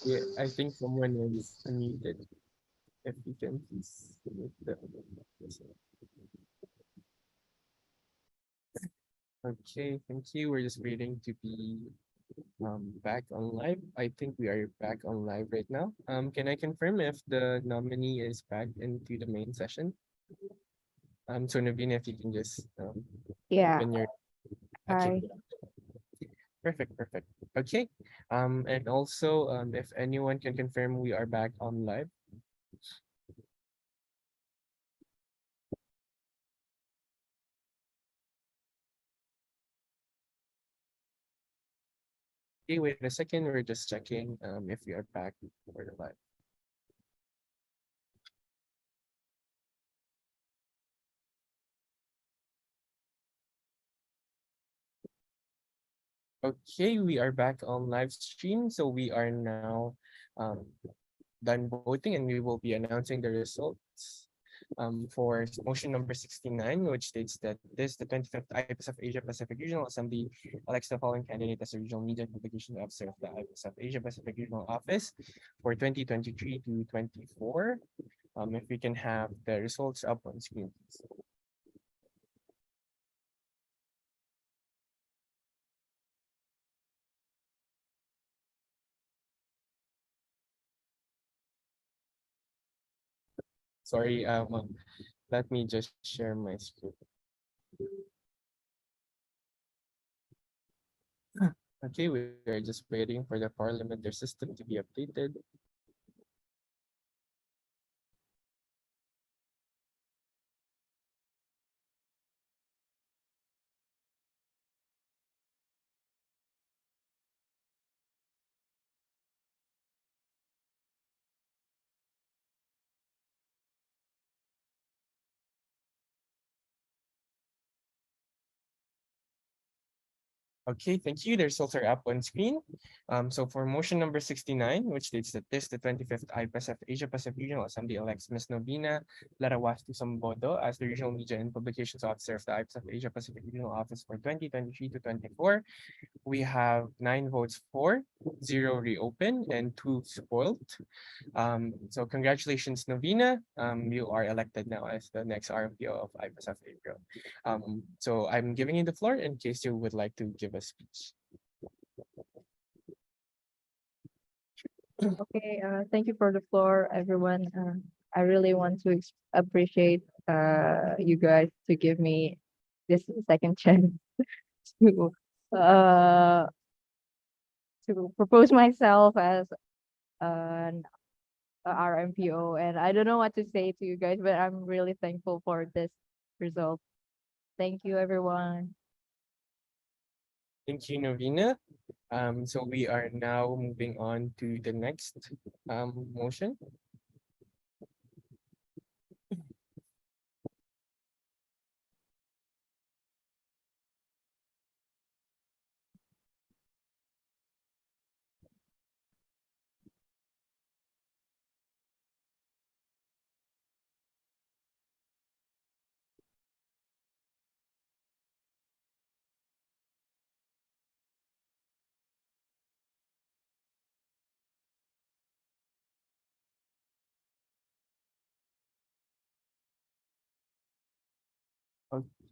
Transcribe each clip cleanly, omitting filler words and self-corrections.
Yeah, I think someone is unmuted. If you can please mute the person. Okay, thank you. We're just waiting to be back on live. I think we are back on live right now. Can I confirm if the nominee is back into the main session? So Navina, if you can just Yeah, open your okay. hi. Perfect, perfect. Okay. And also if anyone can confirm we are back on live. Okay, wait a second. We're just checking if we are back for the live. Okay, we are back on live stream. So we are now done voting and we will be announcing the results for motion number 69, which states that this, the 25th IPSF Asia Pacific Regional Assembly elects the following candidate as the Regional Media and Publication Officer of the IPSF Asia Pacific Regional Office for 2023 to 24. If we can have the results up on screen, please. Sorry, let me just share my screen. Okay, we are just waiting for the parliamentary system to be updated. Okay, thank you. The results are up on screen. So for motion number 69, which states that this, the 25th IPSF Asia Pacific Regional Assembly elects Ms. Novina Larawastu Sambodo as the Regional Media and Publications Officer of the IPSF Asia Pacific Regional Office for 2023 to 24. We have 9 votes for, 0 reopen, and 2 spoiled. So congratulations, Novina. You are elected now as the next RMPO of IPSF APRO. So I'm giving you the floor in case you would like to give a speech. Okay, thank you for the floor, everyone. I really want to appreciate you guys to give me this second chance to uh to propose myself as an RMPO, and I don't know what to say to you guys, but I'm really thankful for this result. Thank you, everyone. Thank you, Novina. So we are now moving on to the next motion.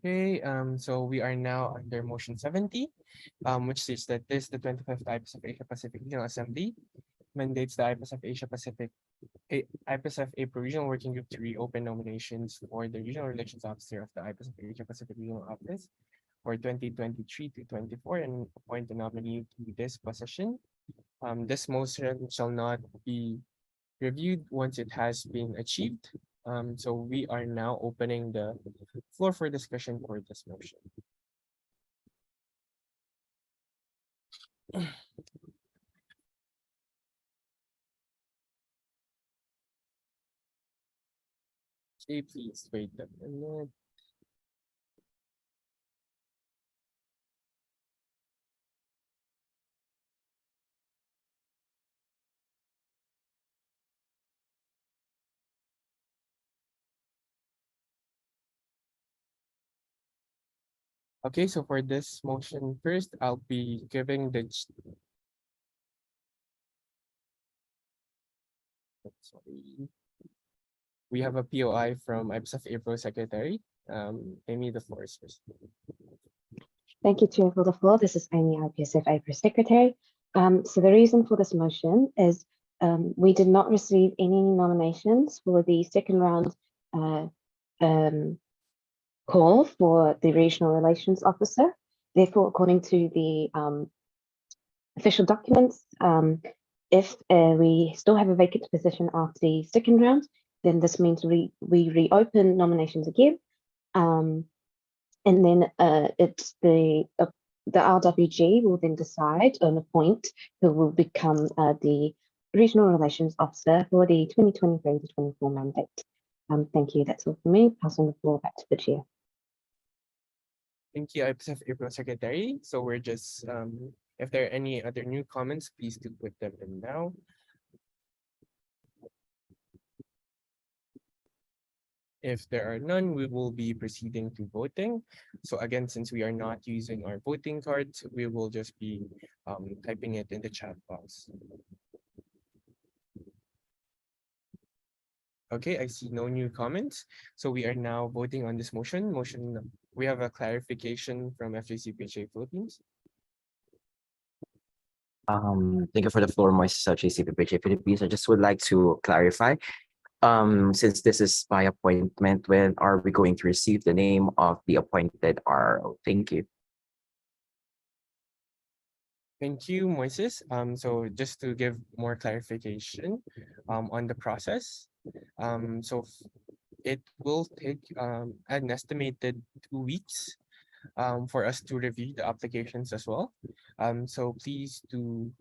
Okay, so we are now under motion 70, which states that this, the 25th IPSF Asia Pacific Regional Assembly, mandates the IPSF Asia Pacific IPSF APRO Regional Working Group to reopen nominations for the Regional Relations Officer of the IPSF Asia Pacific Regional Office for 2023 to 24 and appoint a nominee to this position. This motion shall not be reviewed once it has been achieved. So we are now opening the floor for discussion for this motion. Okay, please wait a minute. Okay, so for this motion first, I'll be giving the Sorry. We have a POI from IPSF APRO Secretary. Amy, the floor is yours. Thank you, Chair, for the floor. This is Amy, IPSF APRO Secretary. So the reason for this motion is we did not receive any nominations for the second round call for the Regional Relations Officer. Therefore, according to the official documents, if we still have a vacant position after the second round, then this means we reopen nominations again. And then it's the RWG will then decide on a point who will become the Regional Relations Officer for the 2023 to 24 mandate. Thank you. That's all for me. Passing the floor back to the chair. Thank you, IPSF APRO Secretary. So we're just, if there are any other new comments, please do put them in now. If there are none, we will be proceeding to voting. So again, since we are not using our voting cards, we will just be typing it in the chat box. Okay, I see no new comments. So we are now voting on this motion. We have a clarification from FJCPHA Philippines. Thank you for the floor, Moises JCPPJ Philippines. I just would like to clarify, since this is by appointment, when are we going to receive the name of the appointed RO? Thank you. Thank you, Moises. So just to give more clarification on the process, it will take an estimated 2 weeks for us to review the applications as well. So please do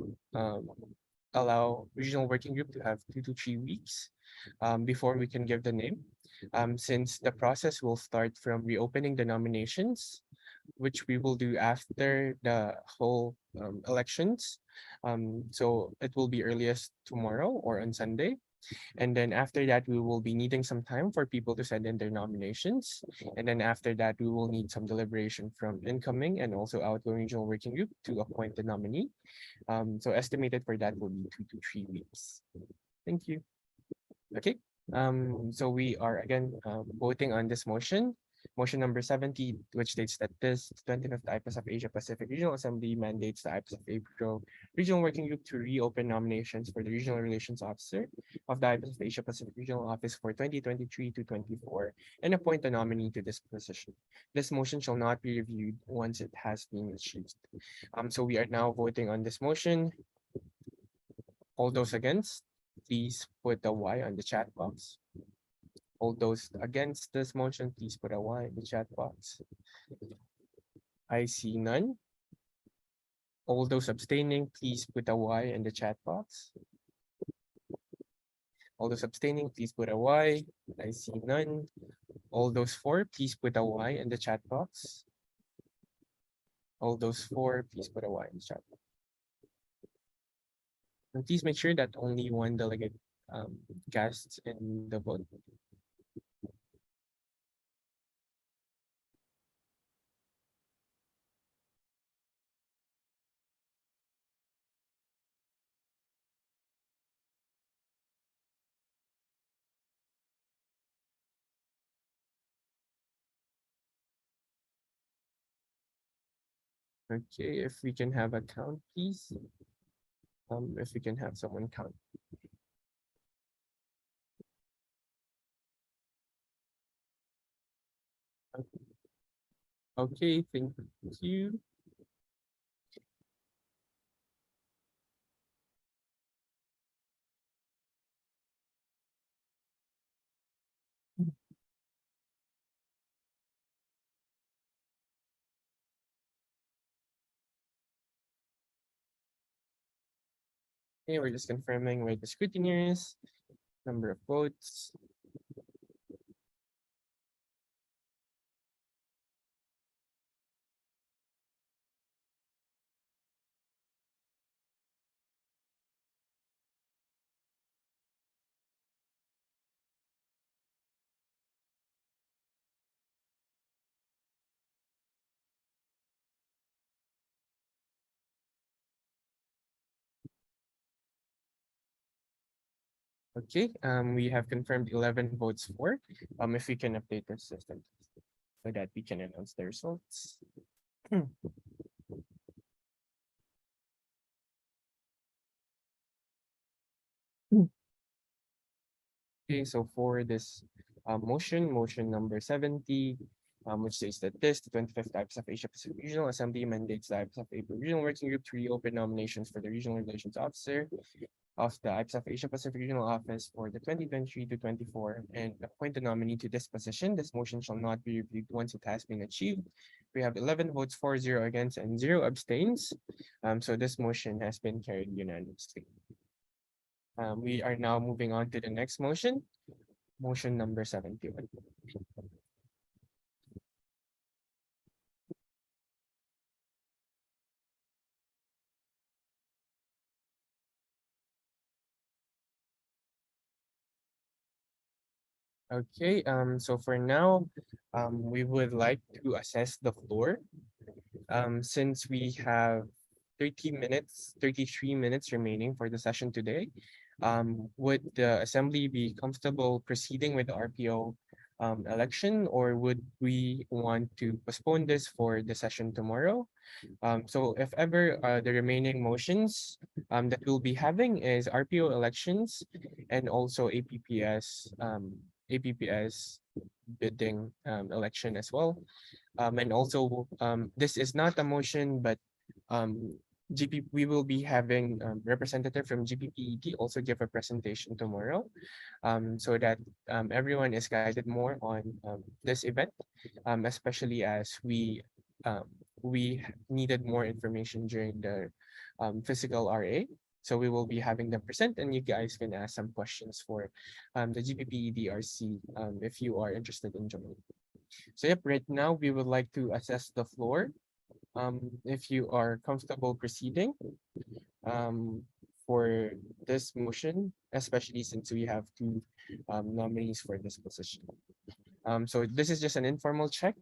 allow regional working group to have 2 to 3 weeks before we can give the name. Since the process will start from reopening the nominations, which we will do after the whole elections. So it will be earliest tomorrow or on Sunday. And then after that, we will be needing some time for people to send in their nominations. And then after that, we will need some deliberation from incoming and also outgoing regional working group to appoint the nominee. So estimated for that will be 2 to 3 weeks. Thank you. Okay. So we are again voting on this motion. Motion number 70, which states that this 25th IPSF Asia Pacific Regional Assembly mandates the IPSF APRO Regional Working Group to reopen nominations for the Regional Relations Officer of the IPSF Asia Pacific Regional Office for 2023 to 24 and appoint a nominee to this position. This motion shall not be reviewed once it has been achieved. So we are now voting on this motion. All those against, please put a Y on the chat box. All those against this motion, please put a Y in the chat box. I see none. All those abstaining, please put a Y in the chat box. All those abstaining, please put a Y. I see none. All those for, please put a Y in the chat box. All those for, please put a Y in the chat box. And please make sure that only one delegate casts in the vote. Okay, if we can have a count, please. If we can have someone count. Okay, thank you. Okay, we're just confirming where the scrutineers, number of votes. Okay, we have confirmed 11 votes for. If we can update the system so that we can announce the results. Okay, so for this motion number 70, which says that the 25th IPSF Asia Pacific Regional Assembly mandates the IPSF APRO Regional Working Group to reopen nominations for the Regional Relations Officer of the IPSF Asia Pacific Regional Office for the 2023 to 24 and appoint the nominee to this position. This motion shall not be reviewed once it has been achieved. We have 11 votes for, 0 against, and 0 abstains. So this motion has been carried unanimously. We are now moving on to the next motion, motion number 71. Okay, so for now, we would like to assess the floor. Since we have 33 minutes remaining for the session today, would the assembly be comfortable proceeding with the RPO election, or would we want to postpone this for the session tomorrow? So if ever the remaining motions that we'll be having is RPO elections and also APPS bidding election as well. And also this is not a motion, but we will be having representative from GPPED also give a presentation tomorrow, so that everyone is guided more on this event, especially as we needed more information during the physical RA. So we will be having them present, and you guys can ask some questions for the GPPEDRC if you are interested in joining. So yep, right now we would like to assess the floor. If you are comfortable proceeding for this motion, especially since we have two nominees for this position. So this is just an informal check.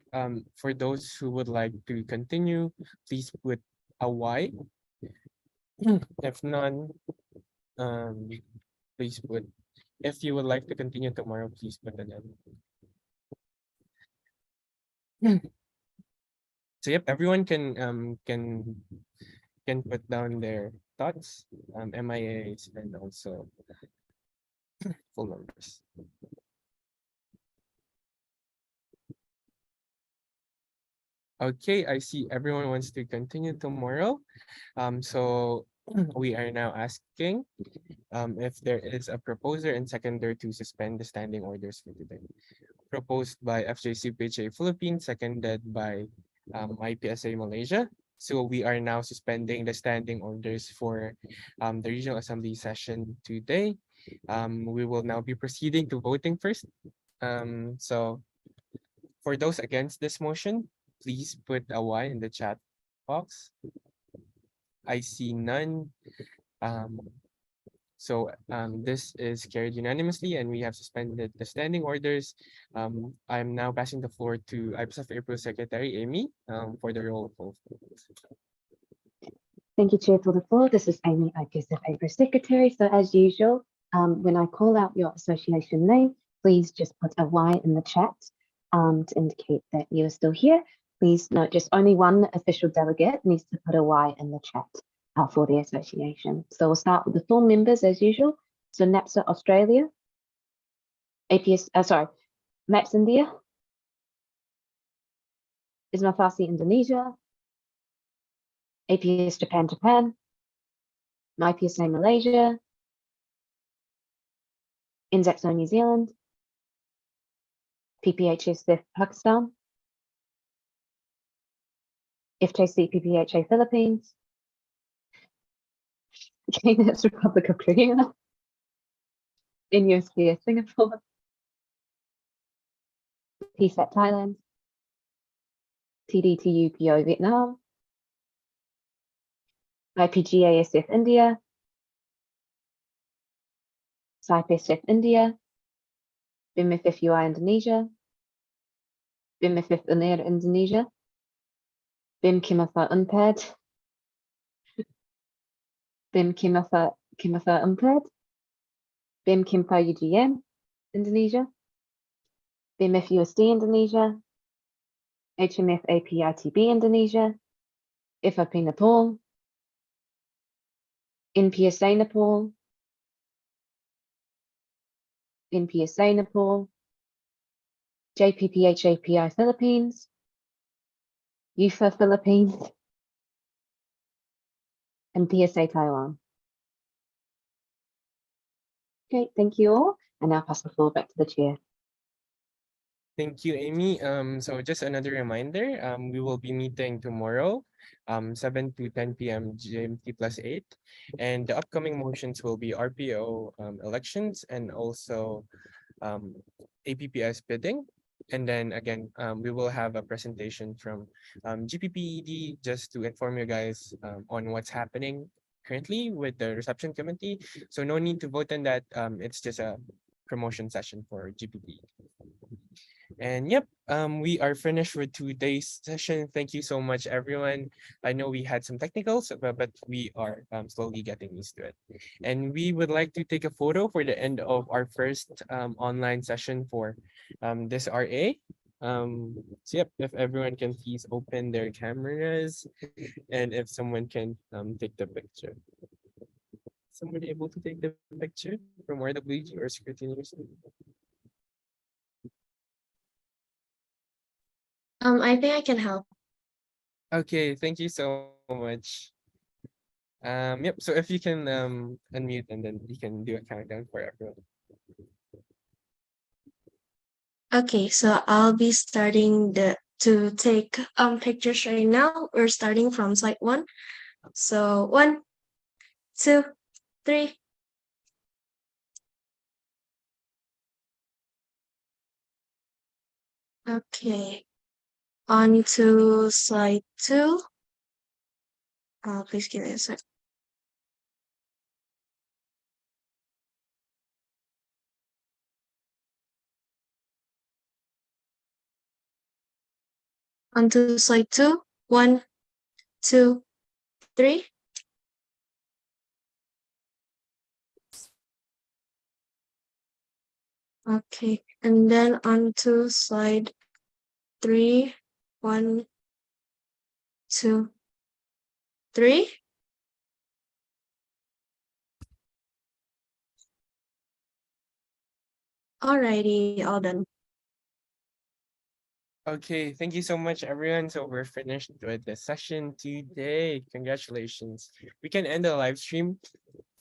For those who would like to continue, please put a Y. If none, please put, if you would like to continue tomorrow, please put an N. So yep, everyone can put down their thoughts, MIAs, and also full numbers. Okay, I see everyone wants to continue tomorrow. So we are now asking if there is a proposer and seconder to suspend the standing orders for today. Proposed by FJCPHA Philippines, seconded by IPSA Malaysia. So we are now suspending the standing orders for the Regional Assembly session today. We will now be proceeding to voting first. So for those against this motion, please put a Y in the chat box. I see none. So this is carried unanimously, and we have suspended the standing orders. I'm now passing the floor to IPSF APRO Secretary Amy for the roll call. Thank you, Chair, for the floor. This is Amy, IPSF APRO Secretary. So as usual, when I call out your association name, please just put a Y in the chat to indicate that you are still here. Please note just only one official delegate needs to put a Y in the chat for the association. So we'll start with the full members as usual. So NAPSA Australia, MAPS India, Ismafasi Indonesia, APS Japan, IPSA Malaysia, NZAXO New Zealand, PPHSF Pakistan, FJC PPHA Philippines, KNETS Republic of Korea, NUSPS Singapore, PSAT Thailand, TDTUPO Vietnam, IPGASF India, SIPSF India, BIMFFUI Indonesia, BIMFF UNIR Indonesia, BIM Kimatha Unpad, BIM Kimatha Unpad, BIM Kimpo UGM, Indonesia, BIM FUSD Indonesia, HMF APRTB Indonesia, FIP Nepal, NPSA Nepal, NPSA Nepal, JPPH API Philippines, UFA Philippines, and PSA Taiwan. Okay, thank you all. And now pass the floor back to the chair. Thank you, Amy. So just another reminder, we will be meeting tomorrow, 7 to 10 p.m. GMT +8. And the upcoming motions will be RPO elections and also APPS bidding. And then again, we will have a presentation from GPPED just to inform you guys on what's happening currently with the reception committee. So no need to vote on that. It's just a promotion session for GPP. And yep, we are finished with today's session. Thank you so much, everyone. I know we had some technicals, but we are slowly getting used to it. And we would like to take a photo for the end of our first online session for this RA. So yep, if everyone can please open their cameras and if someone can take the picture. Someone able to take the picture from RWG or Security University? I think I can help. Okay, thank you so much. Yep, so if you can unmute and then you can do a countdown for everyone. Okay, so I'll be starting to take pictures right now. We're starting from slide 1. So 1, 2, 3. Okay, on to slide 2. Please give me a sec. On to slide 2. 1, 2, 3. Okay, and then on to slide 3. 1, 2, 3. Alrighty, all done. Okay, thank you so much, everyone. So we're finished with the session today. Congratulations. We can end the live stream